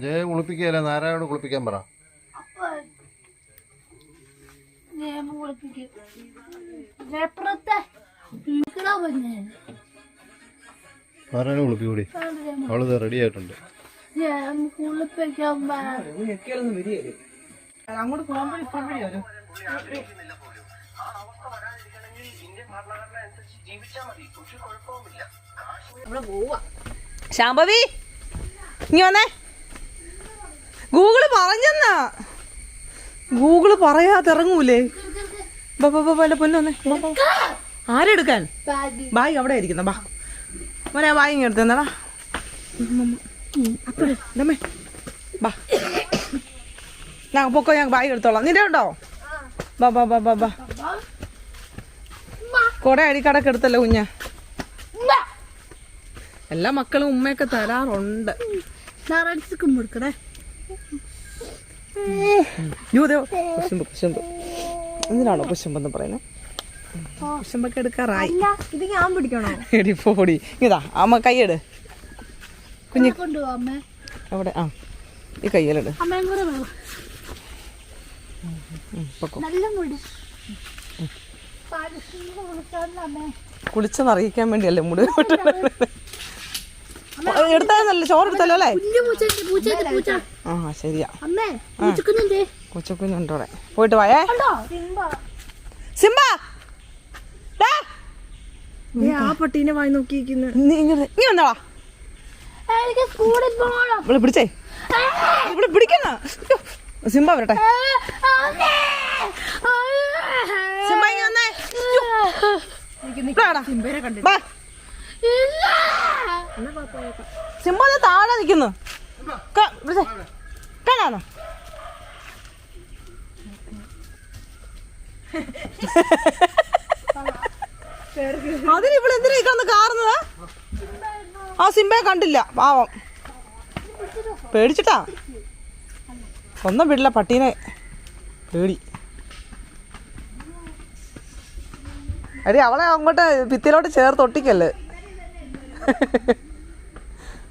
ജയ കുളിപ്പിക്കുകയല്ലേ, നാരായണോട് കുളിപ്പിക്കാൻ പറ. നാരായണ കുളിപ്പിക്കൂടി, അവളത് റെഡി ആയിട്ടുണ്ട്. അങ്ങോട്ട് പോകുമ്പോൾ ഇപ്പം വരും. ശാംഭവി ഇനി വന്നേ. ഗൂഗിള് പറഞ്ഞെന്നാ, ഗൂഗിള് പറയാതെ ഇറങ്ങൂലേ. പൊന്നു വന്നേ. ആരെടുക്കാൻ? ബാഗ് അവിടെ ഇരിക്കുന്ന. ബാ മോനെ, ബാഗ് ഇങ്ങനെ എടുത്തെന്നാടാ. ബാ ഞാൻ പൊക്കോ, ഞാൻ ബാഗ് എടുത്തോളാം. നിന്റെ ഉണ്ടോ? ബാ ബാ ബാ ബാ ബാ. കൊട അടിക്കടക്ക് എടുത്തല്ലോ കുഞ്ഞ. എല്ലാ മക്കളും ഉമ്മയൊക്കെ തരാറുണ്ട്. എന്തിനാണോ കുശുമ്പെന്ന് പറയുന്നത്? കുശുമ്പൊക്കെ എടുക്കാറായി. ഇത് ഞാൻ പിടിക്കണോ? എടി പോടി. ഇതാ അമ്മ കൈയ്യെട് കുഞ്ഞ് അവിടെ. ആ ഈ കയ്യിലെട്. കുളിച്ചെന്നറിയിക്കാൻ വേണ്ടിയല്ലേ മുടി എടുത്താലല്ലേ, ചോറ് എടുത്തല്ലോ അല്ലേ? ആ ശരിയാ. കൊച്ചുകുഞ്ഞുണ്ടോ അവിടെ? പോയിട്ട് പോയേ. സിംബ ആ പട്ടീനെ വായി നോക്കിയിരിക്കുന്നു. നീ വന്നോളാ. ഇവിടെ പിടിച്ചേ, ഇവിടെ പിടിക്കുന്ന. സിംബ വരട്ടെ. സിംബ ഇങ്ങ് വന്നേ. സിംബ താഴെ നിൽക്കുന്നു. കാണാന്നോ? അതിന് ഇവിടെ എന്തിനാ കാറുന്നത്? ആ സിംബയെ കണ്ടില്ല, പാവം പേടിച്ചിട്ടാ. ഒന്നും വിടില്ല പട്ടീനെ, പേടി. അടി അവളെ അങ്ങോട്ട് ഭിത്തിയിലോട്ട് ചേർത്ത് ഒട്ടിക്കല്ലേ.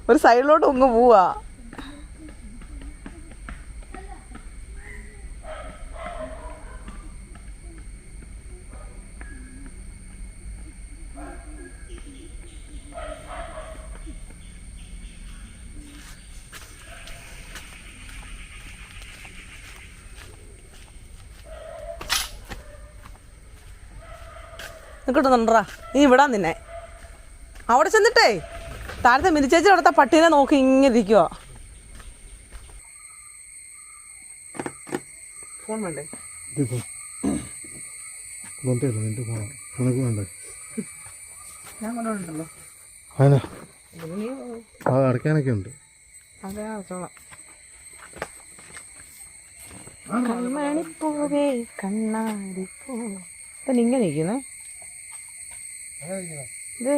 ഒരു സൈഡിലോട്ട് ഉങ്ങ് പോവാ. കിട്ടുന്നുണ്ടാ നീ വിടാൻ നിന്നെ. അവിടെ ചെന്നിട്ടേ താഴത്തെ മിനിച്ചേച്ചി അവിടുത്തെ പട്ടീനെ നോക്കി ഇങ്ങനെ ഇരിക്കുക. ഫോൺ വേണ്ടേ? ഞാൻ കൊണ്ടുണ്ടല്ലോ. അടയ്ക്കാനൊക്കെ ഉണ്ട്. അതെ അടച്ചോളാം. കൺമണിപ്പൂവേ കണ്ണാടിപ്പൂ. ഇപ്പം ഇങ്ങനെ ഇരിക്കുന്നേ. ഇത്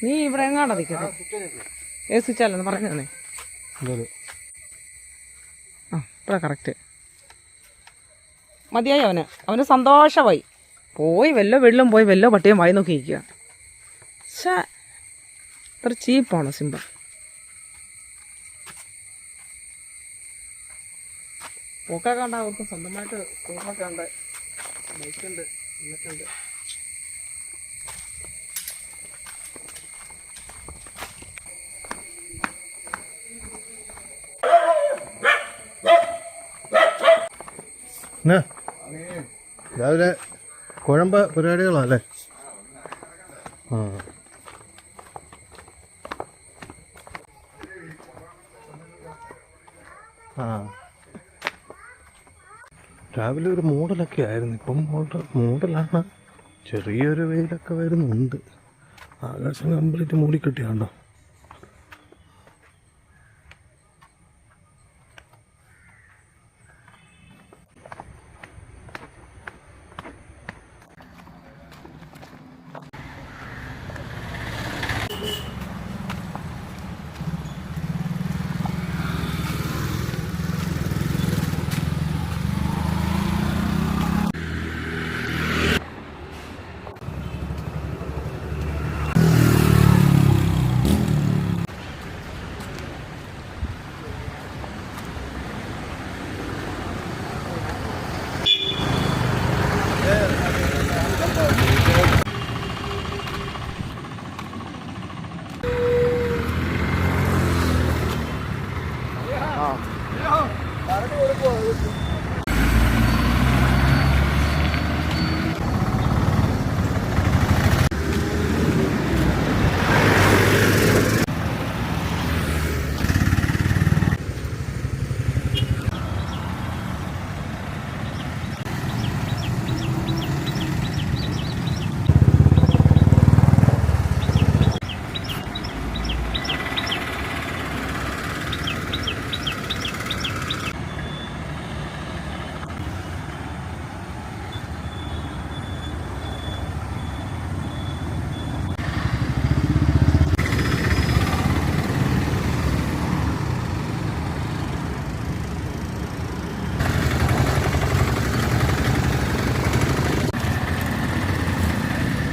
നീ ഇവിടെ എങ്ങാണ്ടാ നിൽക്കട്ടെ. സ്വിച്ചല്ലെന്ന് പറഞ്ഞു തന്നെ. ആ ഇപ്പഴാ കറക്റ്റ്. മതിയായി അവന് സന്തോഷമായി. പോയി വല്ലോ വെള്ളം പോയി വല്ലോ പട്ടിയും വായി നോക്കി നിൽക്കുക. ഛേ ഇത്ര ചീപ്പാണോ സിംബ? പൂക്ക കണ്ട അവർക്ക് സ്വന്തമായിട്ട് പൂക്കൊക്കെ ഉണ്ട്, ബൈക്കുണ്ട്, ഇന്നൊക്കെയുണ്ട്. രാവിലെ കുഴമ്പ് പരിപാടികളല്ലേ? രാവിലെ ഒരു മൂടലൊക്കെ ആയിരുന്നു. ഇപ്പം മൂടലാണ്. ചെറിയൊരു വെയിലൊക്കെ വരുന്നുണ്ട്. ആകാശം കംപ്ലീറ്റ് മൂടിക്കെട്ടിയാണ്ടോ.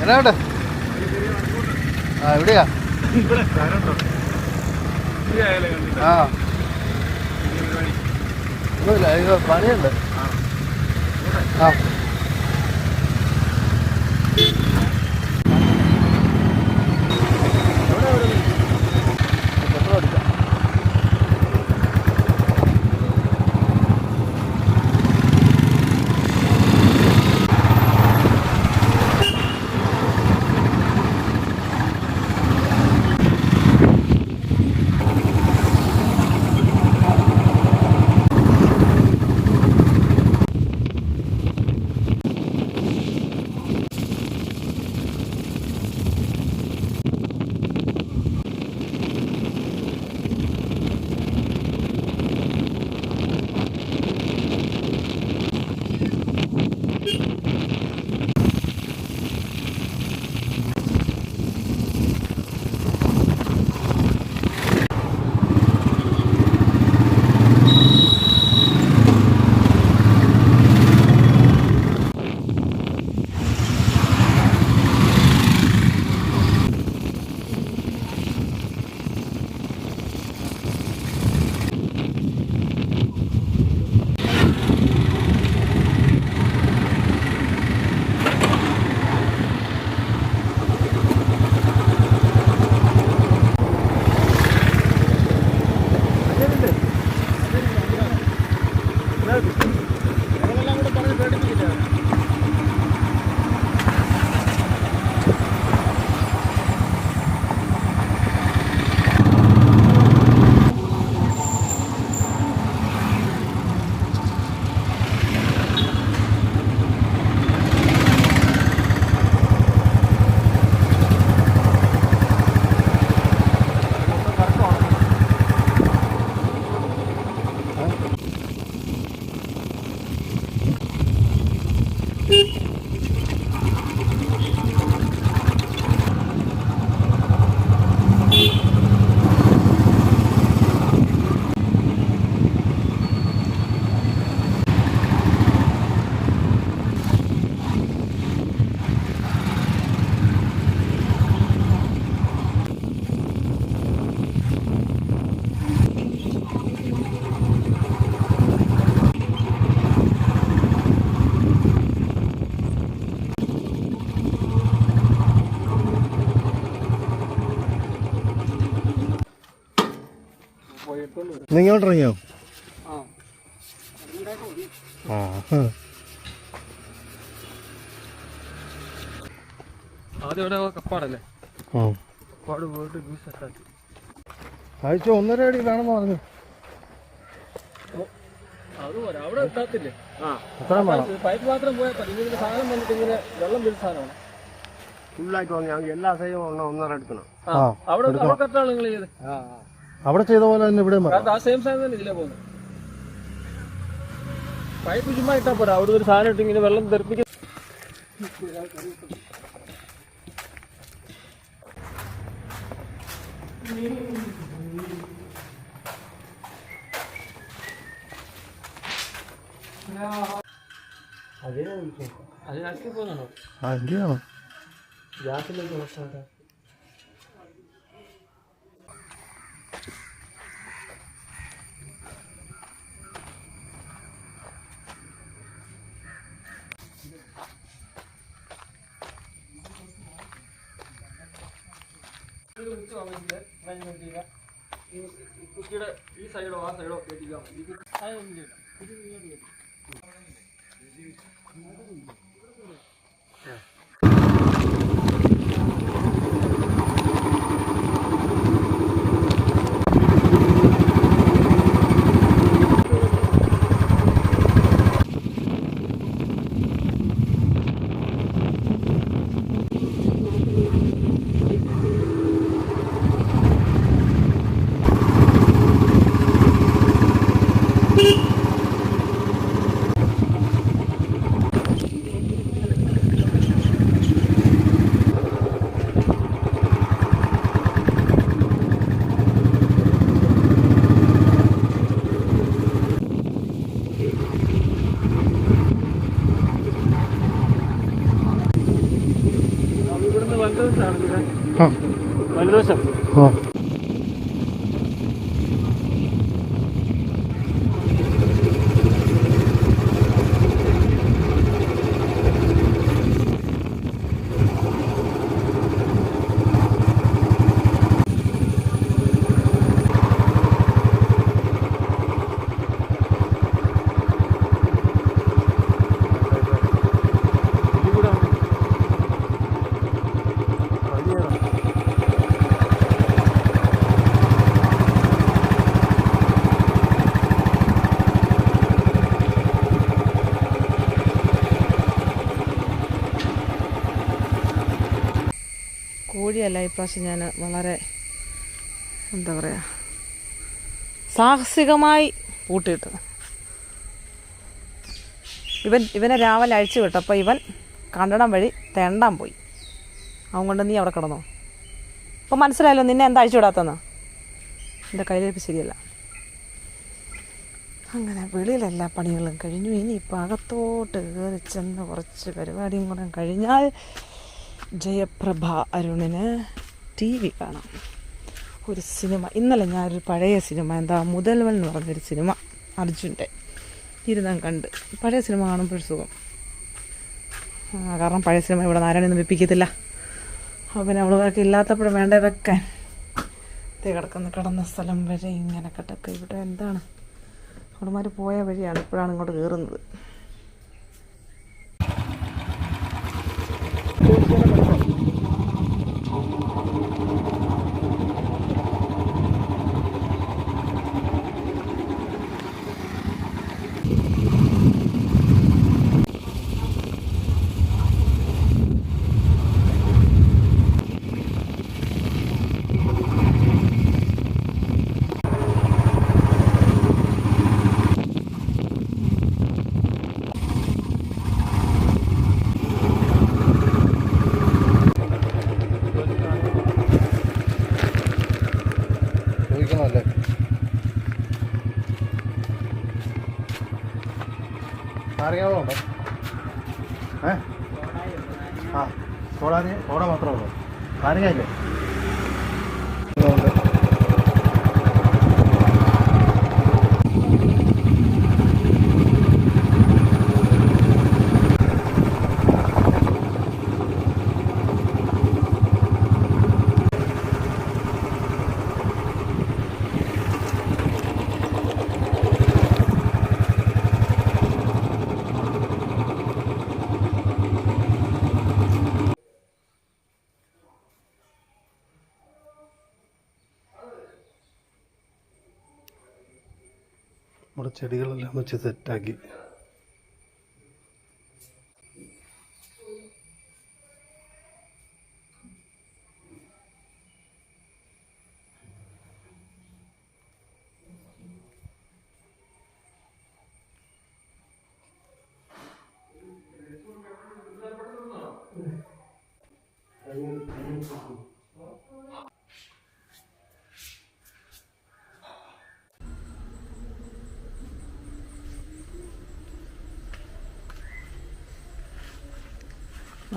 എവിടെ ആ എവിടെയാ ആ ഒന്നുമില്ല ഇത് പണിയുണ്ട് ആ നിങ്ങോട്ട് ഇറങ്ങിയോ ആ കപ്പാടല്ലേ കപ്പാട് പോയിട്ട് ആഴ്ച 1.5 അടി വേണമെന്ന് പറഞ്ഞു അതുപോലെ അവിടെ എത്താത്തില്ലേ അത്രയും വേണം പൈപ്പ് മാത്രം പോയാൽ ഇതിന്റെ സാധനം വന്നിട്ട് ഇങ്ങനെ വെള്ളം വീഴുന്ന സാധനമാണ് ഫുള്ളായിട്ട് വന്നു എല്ലാ സൈസും 1.5 എടുക്കണം അവിടെ കറക്റ്റാണ് നിങ്ങൾ ചെയ്ത് അവിടെ ചെയ്ത പോലെ തന്നെ ഇവിടെ ആ സെയിം സാധനം തന്നെ ഇതിലേ പോകുന്നത് പൈപ്പ് ചുമ്മാ ഇട്ടാ പോരാ അവിടെ ഒരു സാധനം ഇട്ട് ഇങ്ങനെ വെള്ളം തെറിപ്പിക്കും അത് ഗ്യാസിൽ പോകുന്നതാണോ ആ എന്തിനാണോ ഗ്യാസിലേക്ക് പ്രശ്നമായിട്ടാ കുട്ടിയുടെ ഈ സൈഡോ ആ സൈഡോ കേട്ടില്ല ആ കോഴിയല്ല ഇപ്രാവശ്യം ഞാൻ വളരെ എന്താ പറയുക സാഹസികമായി പൂട്ടിയിട്ടത്. ഇവനെ രാവിലെ അഴിച്ചു വിട്ടപ്പോൾ ഇവൻ കണ്ടടം വഴി തെണ്ടാൻ പോയി. അവൻ കൊണ്ട് നീ അവിടെ കിടന്നോ. അപ്പോൾ മനസ്സിലായല്ലോ നിന്നെ എന്താ അഴിച്ചു വിടാത്തെന്ന്. എൻ്റെ കയ്യിലിരിപ്പ് ശരിയല്ല. അങ്ങനെ വെളിയിലെല്ലാ പണികളും കഴിഞ്ഞു. ഇനിയിപ്പോൾ അകത്തോട്ട് കയറി ചെന്ന് കുറച്ച് പരിപാടിയും കൂടെ കഴിഞ്ഞാൽ ജയപ്രഭ അരുണിന് TV കാണാം. ഒരു സിനിമ ഇന്നലെ ഞാനൊരു പഴയ സിനിമ എന്താ മുതൽവൻ എന്ന് പറഞ്ഞൊരു സിനിമ അർജുൻ്റെ ഇരുന്നാൻ കണ്ട്. പഴയ സിനിമ കാണുമ്പോഴൊരു സുഖം. കാരണം പഴയ സിനിമ ഇവിടെ നാരായണൊന്നും വെപ്പിക്കത്തില്ല. അപ്പോൾ പിന്നെ അവളൊക്കെ ഇല്ലാത്തപ്പോഴും വേണ്ടേ വെക്കാൻ. കിടന്ന സ്ഥലം വരെ ഇങ്ങനെ കിടക്കുക. ഇവിടെ എന്താണ് അവളുമാർ പോയ വഴിയാണ്. ഇപ്പോഴാണ് ഇങ്ങോട്ട് കയറുന്നത്. ചോദിക്കണമല്ലേ? അറിയാമോ? ആ സോഡ മാത്രമേ ഉള്ളൂ. നാരങ്ങയില്ലേ? ഉണ്ട്. നമ്മുടെ ചെടികളെല്ലാം വെച്ച് സെറ്റാക്കി.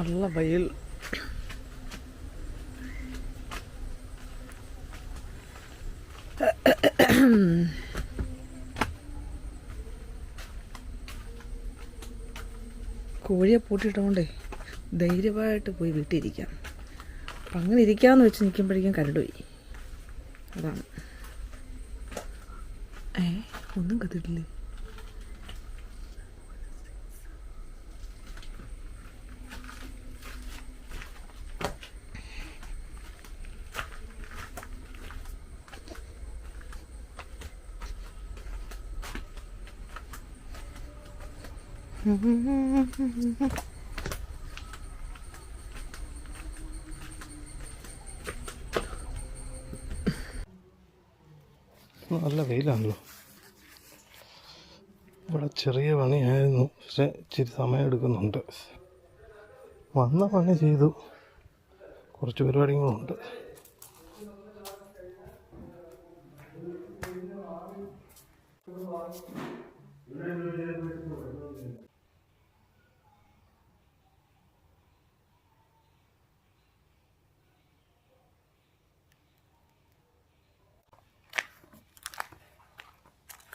നല്ല വെയിൽ. കോഴിയെ പൂട്ടിയിട്ടുകൊണ്ടേ ധൈര്യമായിട്ട് പോയി വീട്ടിലിരിക്കാം. അപ്പം അങ്ങനെ ഇരിക്കാമെന്ന് വെച്ച് നിൽക്കുമ്പോഴേക്കും കരണ്ട് പോയി. അതാണ്. ഒന്നും കത്തിട്ടില്ലേ? നല്ല വെയിലാണല്ലോ. ഇവിടെ ചെറിയ പണിയായിരുന്നു, പക്ഷെ ഇച്ചിരി സമയം എടുക്കുന്നുണ്ട്. വന്ന പണി ചെയ്തു, കുറച്ച് പരിപാടികളുണ്ട്.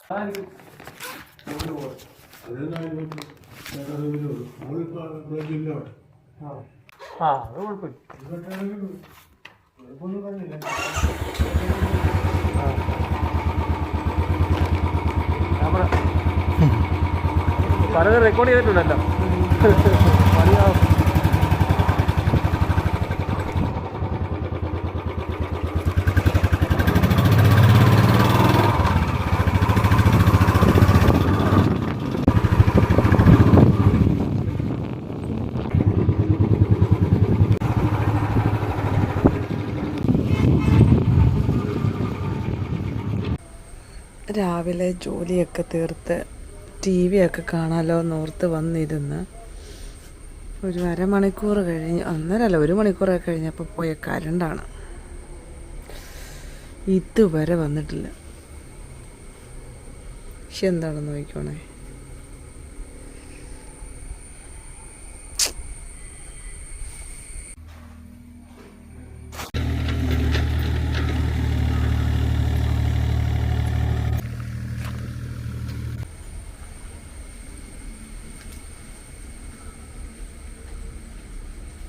ആ അത് കുഴപ്പമില്ല. പലത് റെക്കോർഡ് ചെയ്തിട്ടുണ്ടല്ലോ. രാവിലെ ജോലിയൊക്കെ തീർത്ത് ടി വിയൊക്കെ കാണാമല്ലോ എന്നോർത്ത് വന്നിരുന്ന് ഒരു അരമണിക്കൂർ കഴിഞ്ഞ്, ഒന്നരല്ല 1 മണിക്കൂറൊക്കെ കഴിഞ്ഞപ്പോൾ പോയ കരണ്ടാണ്. ഇതുവരെ വന്നിട്ടില്ല. പക്ഷെ എന്താണെന്ന് നോക്കിക്കോണേ.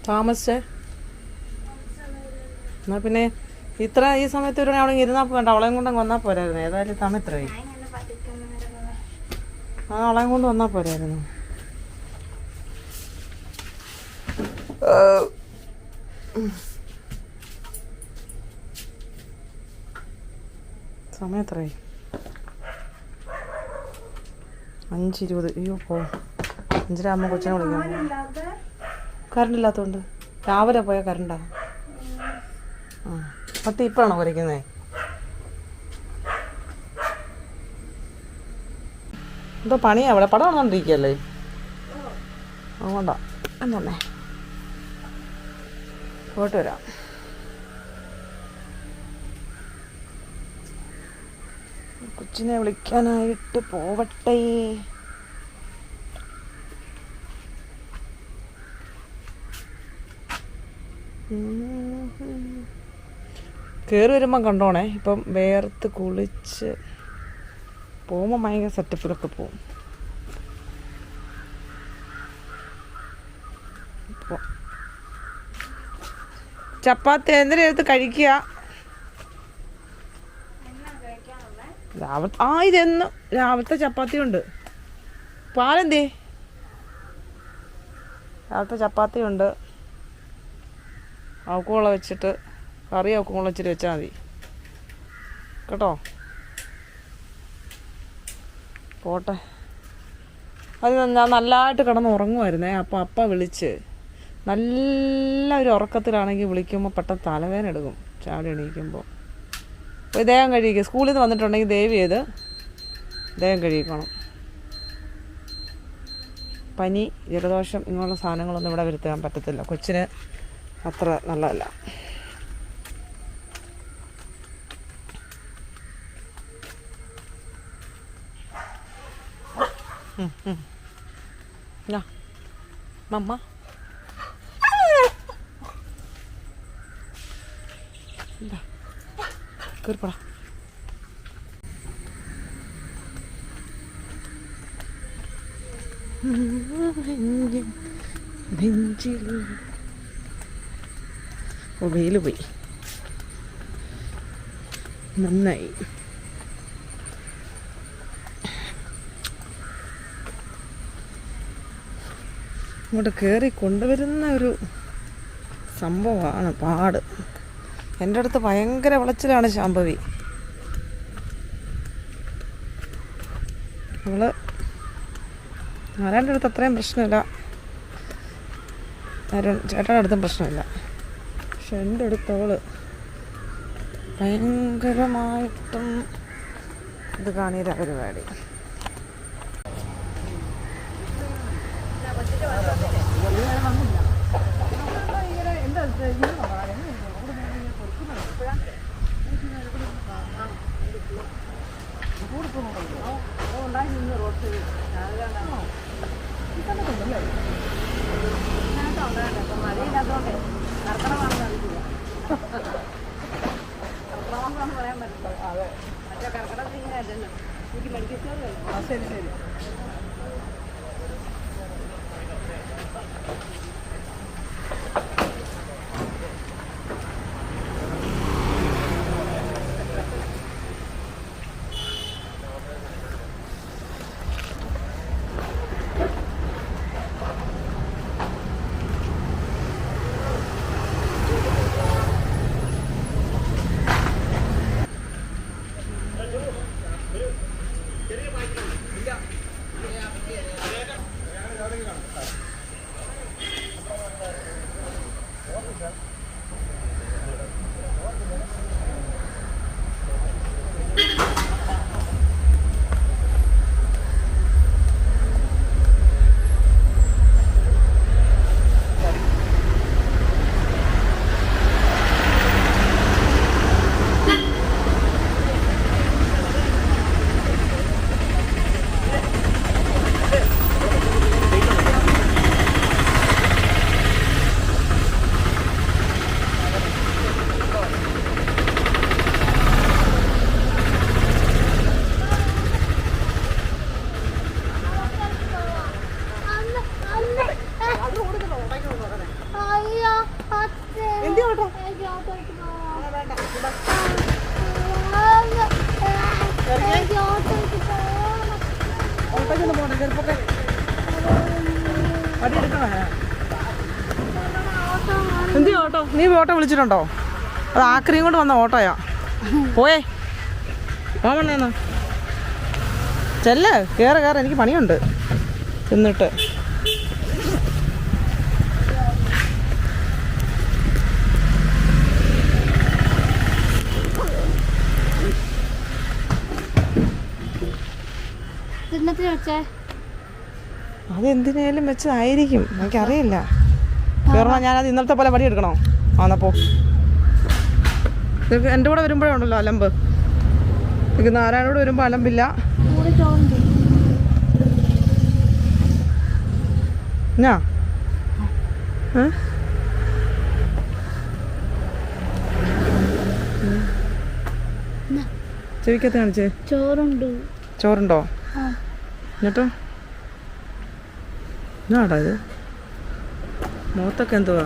താമസിച്ചേ എന്നാൽ പിന്നെ ഈ സമയത്ത് ഒരു അവിടെ ഇരുന്നാൽ വേണ്ട, അവളെയും കൊണ്ടങ്ങ് വന്നാൽ പോരായിരുന്നു. ഏതായാലും സമയം എത്രയായി? അവളെയും കൊണ്ട് വന്നാൽ പോരായിരുന്നു. സമയം എത്രയായി? 5:20. അയ്യോ പോ, 5:30 കൊച്ചിനെ വിളിക്കാൻ. കറണ്ട് ഇല്ലാത്തതുകൊണ്ട് രാവിലെ പോയാൽ കറണ്ടാ. ആ പട്ടി ഇപ്പോഴാണോ കുരയ്ക്കുന്നത്? എന്തോ പണിയാ അവിടെ? പടം നടന്നുകൊണ്ടിരിക്കുകയല്ലേ, അതുകൊണ്ടാ. എന്തോന്നേ പോയിട്ട് വരാം. കൊച്ചിനെ വിളിക്കാനായിട്ട് പോവട്ടെ. കയറി വരുമ്പം കണ്ടോണേ. ഇപ്പം വേർത്ത് കുളിച്ച് പോകുമ്പോൾ ഭയങ്കര സെറ്റപ്പിലൊക്കെ പോവും. ചപ്പാത്തി എന്തിനാ എടുത്ത് കഴിക്കുക? ഇതെന്നും രാവിലത്തെ ചപ്പാത്തി ഉണ്ട്. പാലെന്തേ? രാവിലത്തെ ചപ്പാത്തി ഉണ്ട്. അവക്കുള്ള വെച്ചിട്ട് കറി അവക്കുള്ള വെച്ചിട്ട് വെച്ചാൽ മതി കേട്ടോ. പോട്ടെ. അത് ഞാൻ നല്ലതായിട്ട് കിടന്ന് ഉറങ്ങുമായിരുന്നേ. അപ്പോൾ അപ്പ വിളിച്ച് നല്ല ഒരു ഉറക്കത്തിലാണെങ്കിൽ വിളിക്കുമ്പോൾ പെട്ടെന്ന് തലവേദന എടുക്കും ചാടി എണീക്കുമ്പോൾ. അപ്പോൾ ദേഹം കഴുകിക്കുക. സ്കൂളിൽ നിന്ന് വന്നിട്ടുണ്ടെങ്കിൽ ദയവ് ചെയ്ത് ദേഹം കഴുകിക്കണം. പനി, ജലദോഷം ഇങ്ങനെയുള്ള സാധനങ്ങളൊന്നും ഇവിടെ വരുത്താൻ പറ്റത്തില്ല. കൊച്ചിന് അത്ര നല്ലതല്ല. മമ്മ എന്താ കയറിപ്പടാ. വെയിൽ പോയി, നന്നായി. ഇങ്ങോട്ട് കയറി കൊണ്ടുവരുന്ന ഒരു സംഭവമാണ് പാട്. എൻ്റെ അടുത്ത് ഭയങ്കര വിളച്ചിലാണ് ശാംഭവി. അവള് ആരാൻ്റെ അടുത്ത് അത്രയും പ്രശ്നമില്ല, ചേട്ടൻ്റെ അടുത്തും പ്രശ്നമില്ല. പക്ഷെ എൻ്റെ അടുത്ത് അവള് ഭയങ്കരമായിട്ടും ഇത് കാണീര പരിപാടി. ശരി ശരി. എന്തി ഓട്ടോ? നീ ഓട്ടോ വിളിച്ചിട്ടുണ്ടോ? അത് ആക്രിയും കൊണ്ട് വന്ന ഓട്ടോയാ. പോയേ ഓമണ്ണേന്ന് ചെല്ല്, കയറ് കയറ്, എനിക്ക് പണിയുണ്ട് എന്നിട്ട്. അതെന്തിനേലും വെച്ചതായിരിക്കും, എനിക്കറിയില്ല. കയറണോ? ഞാനത് ഇന്നലത്തെ പോലെ പണി എടുക്കണോ? ആന്നപ്പോ എൻ്റെ കൂടെ വരുമ്പോഴേ ഉണ്ടല്ലോ അലമ്പ്. എനിക്ക് നാരായണോട് വരുമ്പോൾ അലമ്പില്ല. ഞാ ചെവിക്കത്ത് കാണിച്ചേ. ചോറുണ്ടോ? എന്നിട്ടോ എന്നാടാ ഇത്? മുഖത്തൊക്കെ എന്തുവാ?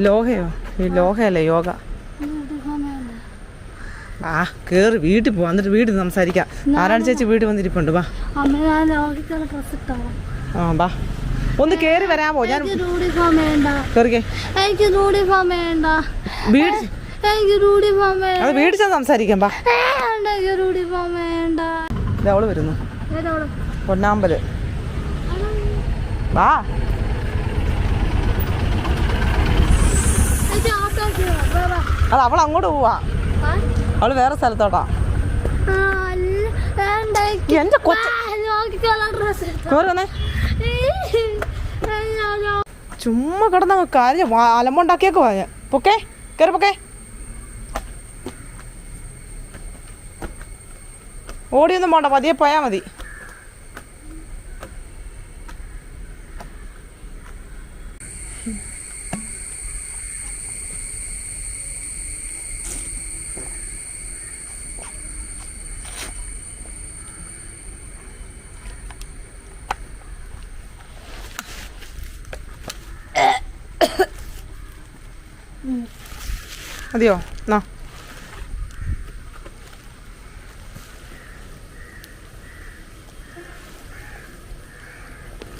ലോഹയോ? ഈ ലോഹയല്ലേ യോഗ. ആ കേറി വീട്ടിൽ പോവാ, എന്നിട്ട് വീട്ടിൽ സംസാരിക്കാം. ആരാണ് ചേച്ചി വീട്ടിൽ വന്നിരിപ്പുണ്ട്. വാ ആ വാ, ഒന്ന് കേറി വരാമോ? ഞാൻ കേറിക്കേ. അത് വീട്ടിൽ ചെന്ന് സംസാരിക്കാം. വാ, അവള് വരുന്നു. പൊന്നാമ്പല്. വാ. അത് അവൾ അങ്ങോട്ട് പോവാ, അവള് വേറെ സ്ഥലത്തോട്ടാ. എന്റെ ചുമ്മാ കിടന്ന കാര്യം അലമ്പുണ്ടാക്കിയേക്ക് പോയ. പൊക്കെ കയറി പൊക്കെ. ഓടിയൊന്നും പോണ്ട, പതിയെ പോയാ മതി. മതിയോ? എന്നാ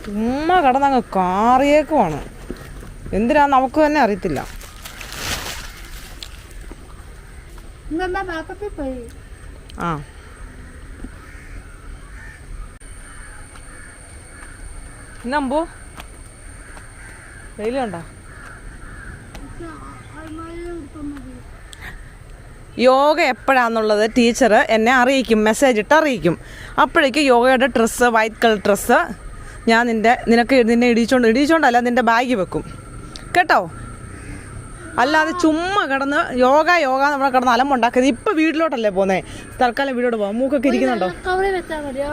ചുമ്മാ കിടന്നങ്ങ് കാറിയേക്കുവാണ്. എന്തിനാ നമുക്ക് തന്നെ അറിയത്തില്ല. ആ എന്നമ്പോ വെയിൽ കണ്ടോ? യോഗ എപ്പോഴാന്നുള്ളത് ടീച്ചർ എന്നെ അറിയിക്കും, മെസ്സേജ് ഇട്ട് അറിയിക്കും. അപ്പോഴേക്ക് യോഗയുടെ ഡ്രസ്സ്, വൈറ്റ് കളർ ഡ്രസ്സ് ഞാൻ നിന്നെ ഇടിച്ചോണ്ടല്ല നിൻ്റെ ബാഗ് വെക്കും കേട്ടോ. അല്ലാതെ ചുമ്മാ കിടന്ന് യോഗ നമ്മളെ കിടന്ന് അലമ്പുണ്ടാക്കുന്നത്. ഇപ്പം വീട്ടിലോട്ടല്ലേ പോകുന്നത്, തൽക്കാലം വീട്ടിലോട്ട് പോകാം. മൂക്കൊക്കെ ഇരിക്കുന്നുണ്ടോ?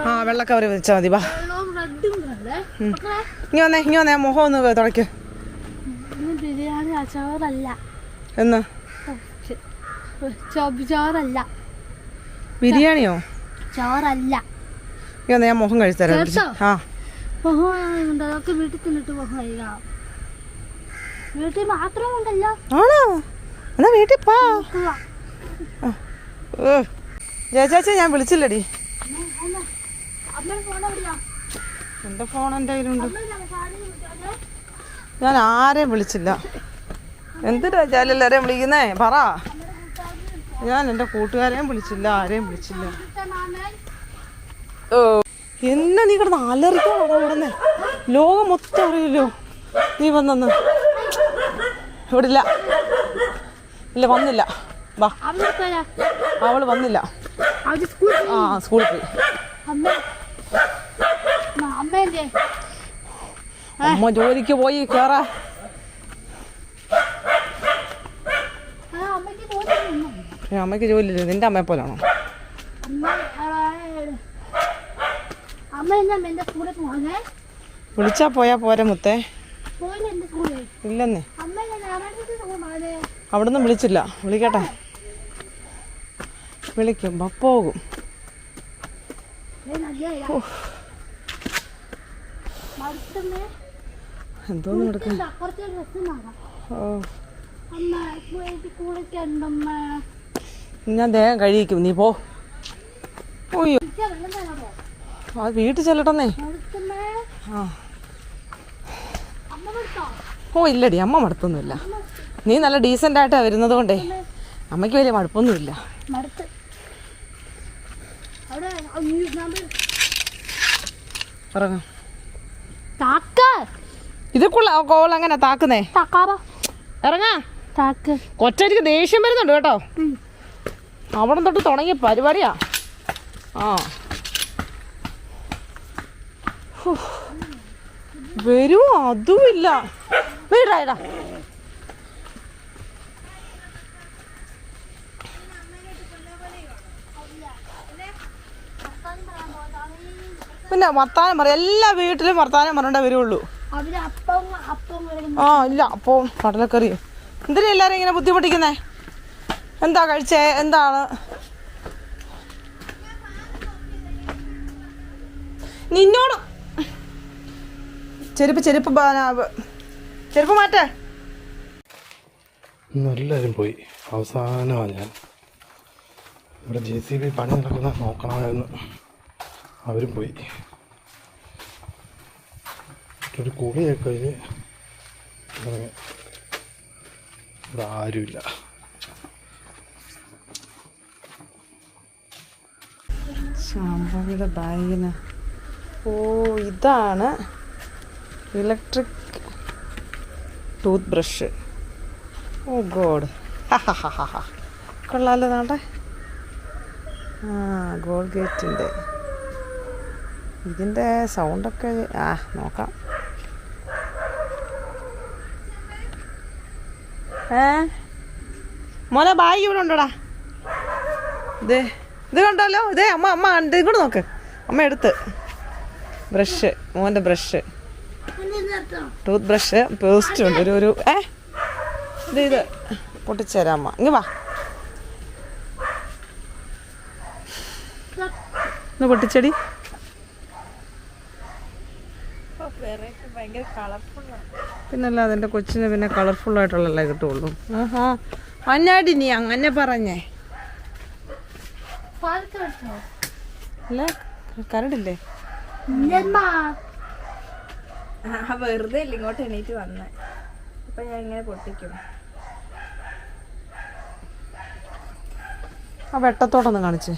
ആ വെള്ളക്കവറി വെച്ചാൽ മതി. വാ ഇങ്ങ വന്നേ മുഖം ഒന്ന് തുടയ്ക്ക്. എന്ന് ചോറല്ല, ബിരിയാണിയോ? ചോറല്ല. ഇയ്യോ, ഞാൻ മുഖം കഴിച്ചു തരാം. കേട്ടോ? ആ ഉണ്ട്, അതൊക്കെ വീട്ടിൽ തിന്നിട്ട് മുഖം കഴിക്കാം. വീട്ടിൽ മാത്രം ഉണ്ടല്ലോ. ആണോ? എന്നാ വീട്ടിൽ പോ. നോക്കുക. ജയചാച്ച ഞാൻ വിളിച്ചില്ലടി. അമ്മയുടെ ഫോൺ എവിടെയാ? എൻ്റെ ഫോൺ എൻ്റെ കയ്യിലുണ്ട്. അമ്മ സാധനം വിളിക്കാതെ. ഞാൻ ആരെയും വിളിച്ചില്ല. എന്തിനാ എല്ലാവരെയും വിളിക്കുന്നേ? പറ. ഞാൻ എൻ്റെ കൂട്ടുകാരെയും വിളിച്ചില്ല, ആരെയും വിളിച്ചില്ല. ഓ എന്നെ നീ കിടന്ന് അലറിക്കോ കിടന്നേ. ലോകം മൊത്തം അറിയില്ലോ നീ വന്നെന്ന്. ഇവിടെ ഇല്ല, ഇല്ല വന്നില്ല. വാ, അവള് വന്നില്ല. ആ സ്കൂളിൽ പോയി. അമ്മ ജോലിക്ക് പോയി കേറാ. അമ്മയ്ക്ക് ജോലിയില്ല. നിന്റെ അമ്മയെ പോലാണോ? വിളിച്ചാ പോയാ പോരെ മുത്തേ. ഇല്ലെന്നേ, അവിടെ നിന്ന് വിളിച്ചില്ല. വിളിക്കട്ടെ, വിളിക്കുമ്പോ പോകും. എന്തോന്ന് കൊടുക്ക. ഓ ഞാൻ ദേഹം കഴിയിക്കും, നീ പോ. ഓയ്യോ, അത് വീട്ടിൽ ചെല്ലട്ടെന്നേ. ആ ഓ ഇല്ലടി, അമ്മ മടുപ്പൊന്നുമില്ല. നീ നല്ല ഡീസൻ്റ് ആയിട്ടാണ് വരുന്നത് കൊണ്ടേ അമ്മയ്ക്ക് വലിയ മടുപ്പൊന്നുമില്ല. ഇറങ്ങാം. ഇതൊക്കെയുള്ള കോൾ അങ്ങനെ താക്കുന്നേ. ഇറങ്ങാ. കൊച്ചടിക്ക് ദേഷ്യം വരുന്നുണ്ട് കേട്ടോ. അവിടെ തൊട്ട് തുടങ്ങിയ പരിപാടിയാ. ആ വരൂ, അതുമില്ല. വീടായിടാ. പിന്നെ വർത്താനം പറ. എല്ലാ വീട്ടിലും വർത്താനം പറഞ്ഞേ വരുള്ളൂ. ആ ഇല്ല, അപ്പവും കടലക്കറിയും. എന്തിനാ എല്ലാരും ഇങ്ങനെ ബുദ്ധിമുട്ടിക്കുന്നേ? എന്താ കഴിച്ചേ? എന്താണ്? നിന്നോട് ചെരുപ്പ് ചെരുപ്പ് ചെരുപ്പ് മാറ്റേ. എല്ലാവരും പോയി. അവസാനമാണ് ഞാൻ. ഇവിടെ JCB പണി നടക്കുന്ന നോക്കണമായിരുന്നു. അവരും പോയി. ഒരു കുളിയൊക്കെ കഴിഞ്ഞ് ഇറങ്ങി. ഇവിടെ ആരുമില്ല. ശാമ്പവിയുടെ ബാഗിന്. ഓ ഇതാണ് ഇലക്ട്രിക് ടൂത്ത് ബ്രഷ്. ഓ ഗോഡ്, കൊള്ളാലോ. നാട്ടെ ആ ഗോൾഗേറ്റിൻ്റെ ഇതിൻ്റെ സൗണ്ടൊക്കെ നോക്കാം. മോനെ ബാഗ് ഇവിടെ ഉണ്ടോടാ? ഇത് കണ്ടല്ലോ. ഇതേ അമ്മ ഇത് കൂടെ നോക്ക്. അമ്മ എടുത്ത് ബ്രഷ്, മോൻ്റെ ബ്രഷ്, ടൂത്ത് ബ്രഷ്, പേസ്റ്റ് ഉണ്ട്. ഒരു ഇത് പൊട്ടിച്ചേരാം അമ്മ. ഇങ്ങ് വാ, ഒന്ന് പൊട്ടിച്ചെടി. പിന്നല്ല അതെൻ്റെ കൊച്ചിന് പിന്നെ കളർഫുള്ളായിട്ടുള്ളല്ലേ കിട്ടുള്ളൂ. ആഹാ അന്നാടി നീ അങ്ങനെ പറഞ്ഞേ. അല്ല കരടില്ലേ? വെറുതെ ഇല്ല, ഇങ്ങോട്ട് എണീറ്റ് വന്നേ. അപ്പൊ ഞാൻ ഇങ്ങനെ പൊട്ടിക്കും. ആ വെട്ടത്തോടൊന്ന് കാണിച്ചേ.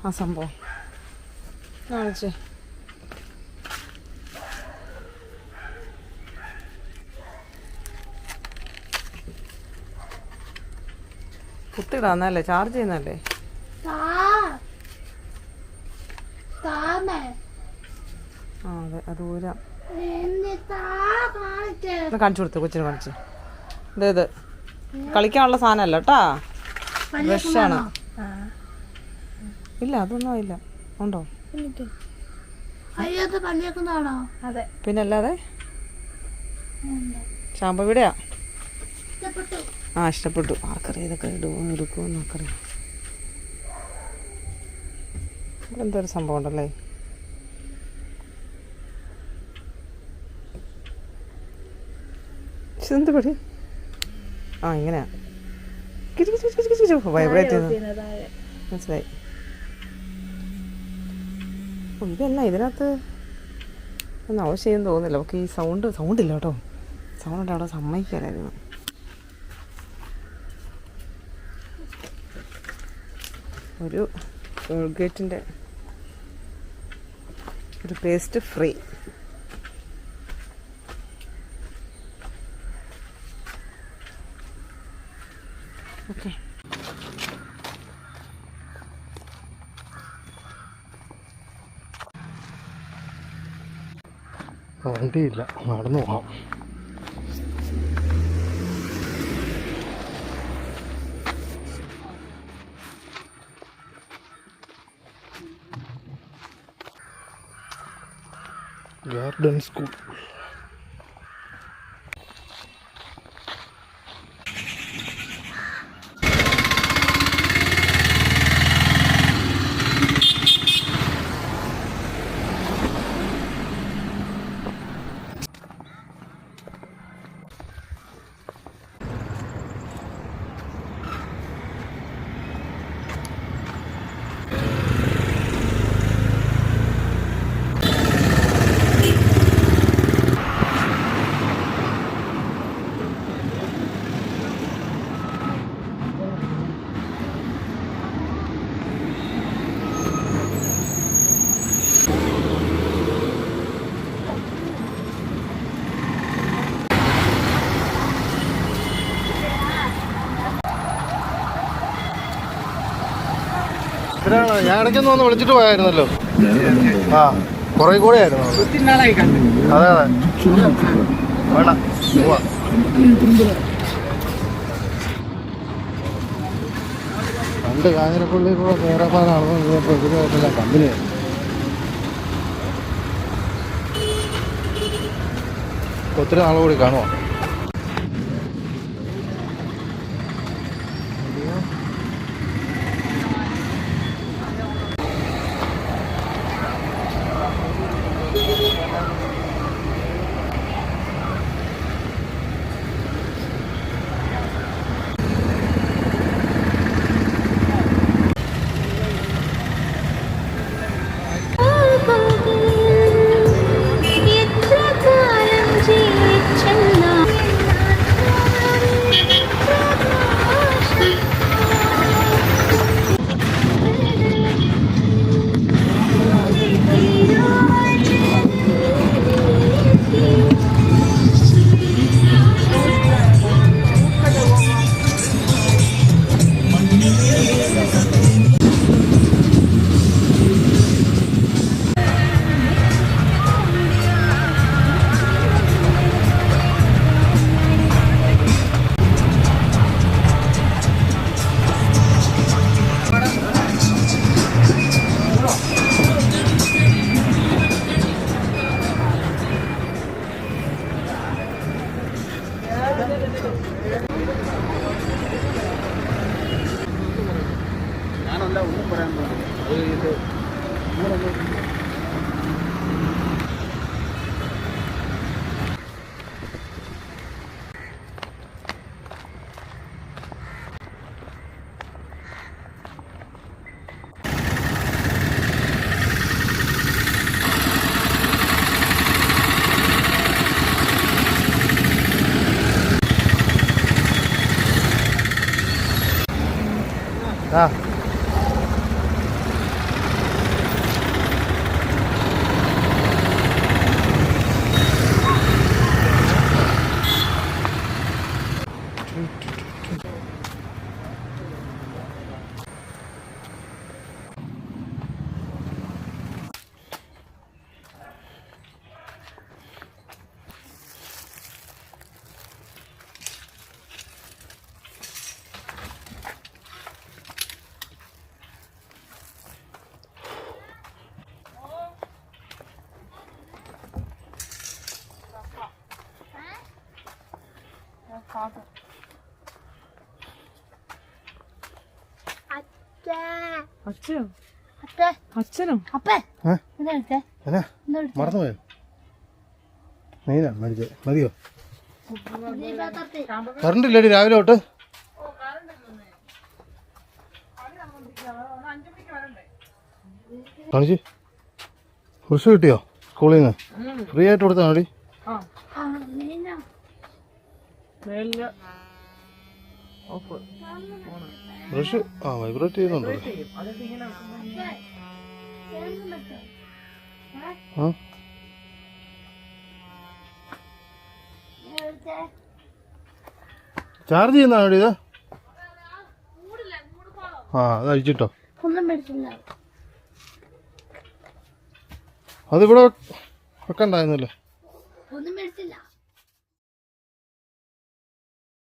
ആ സംഭവം കാണിച്ചേ. കുത്തിടാന്നല്ലേ? ചാർജ് ചെയ്യുന്നല്ലേ? ആ അതെ, അത് ഊരാം. കാണിച്ചു കൊടുത്തു കൊച്ചിന്. കാണിച്ചു. ഇത് കളിക്കാനുള്ള സാധനമല്ല കേട്ടാ, ബ്രഷാണ്. ഇല്ല അതൊന്നും ആയില്ല. ഉണ്ടോ? പിന്നല്ലാതെ ശാമ്പവിടെയാ. ആ ഇഷ്ടപ്പെട്ടു. ആർക്കറിയാം ഇതൊക്കെ എടുക്കുമെന്നൊക്കറിയാം. എന്തൊരു സംഭവം ഉണ്ടല്ലേ. എന്ത് പടി? ആ ഇങ്ങനെയാ വൈബ്രേറ്റ് ചെയ്യുന്നത്. മനസ്സിലായി. ഇതല്ല ഇതിനകത്ത് ഒന്നും ആവശ്യം ചെയ്യുമെന്ന് തോന്നുന്നില്ല. നമുക്ക് ഈ സൗണ്ട് ഇല്ല കേട്ടോ. സൗണ്ട് അവിടെ സമ്മതിക്കാനായിരുന്നു. ഒരു കോൾഗേറ്റിൻ്റെ ഒരു പേസ്റ്റ് ഫ്രീ. ഓക്കെ. വണ്ടിയില്ല, നടന്നു പോകാം. Garden school. ഞാൻ ഇടയ്ക്കൊന്ന് വന്ന് വിളിച്ചിട്ട് പോയായിരുന്നല്ലോ. ആ കുറെ കൂടെ ആയിരുന്നു. അതെ അതെ വേണം പോവാ. പണ്ട് കാഞ്ഞിരപ്പള്ളി കൂടെ പേരപ്പാടാണെന്ന് ഇതിനായിട്ടില്ല കമ്പനി. ഒത്തിരി നാൾ കൂടി കാണുമോ? ആ അച്ഛൻ അപ്പേ അച്ഛനോ? അപ്പേ ഏ? എന്താ എടുത്തേ? എന്നാ എന്താ എടുത്തേ? മറന്നുപോയോ? നീനാ മേടിച്ചേ മതിയോ? ഈ പാത്രത്തിൽ. കറണ്ട് ഇല്ലടി രാവിലെ തൊട്ട്. കാണിച്ച് ഫ്രഷ് കിട്ടിയോ സ്കൂളിൽ നിന്ന്? ഫ്രീ ആയിട്ട് കൊടുത്താൽ മതി. ആ, മീനാ. ഫ്രഷ് വൈബ്രേറ്റ് ചെയ്യുന്നുണ്ടോ? ചേർന്ന് വെച്ചോ. ആ എടുത്തേ. ചാർജ് ചെയ്യുന്നതാണോ ഇത്? അത് അഴിച്ചിട്ടോ. ഒന്നും മേടിച്ചില്ല. അതിവിടെ വെക്കണ്ടായിരുന്നല്ലോ. ഒന്നും